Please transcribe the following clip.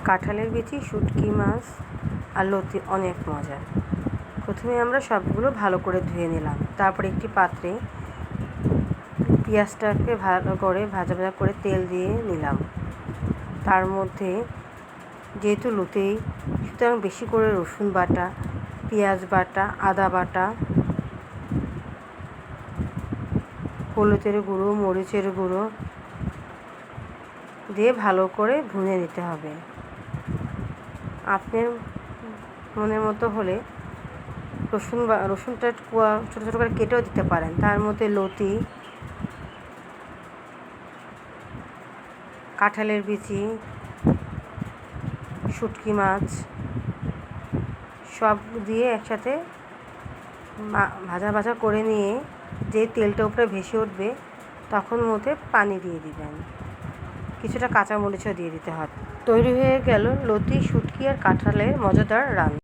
কাঁঠালের বিচি, শুটকি মাছ আর লতি অনেক মজা। প্রথমে আমরা সবগুলো ভালো করে ধুয়ে নিলাম। তারপর একটি পাত্রে পেঁয়াজটাকে ভালো করে ভাজা ভাজা করে তেল দিয়ে নিলাম। তার মধ্যে যেহেতু লতি, সুতরাং বেশি করে রসুন বাটা, পেঁয়াজ বাটা, আদা বাটা, হলুদের গুঁড়ো, মরিচের গুঁড়ো দিয়ে ভালো করে ভুনে নিতে হবে। আপনার মনের মতো হলে রসুনটা ছোটো ছোটো করে কেটেও দিতে পারেন। তার মধ্যে লতি, কাঁঠালের বিচি, শুটকি মাছ সব দিয়ে একসাথে ভাজা ভাজা করে নিয়ে যে তেলটা উপরে ভেসে উঠবে তখন মধ্যে পানি দিয়ে দিবেন, কিছুটা কাঁচামরিচও দিয়ে দিতে হবে। তৈরি হয়ে গেল লতি, শুটকি আর কাঁঠালের মজাদার রান্না।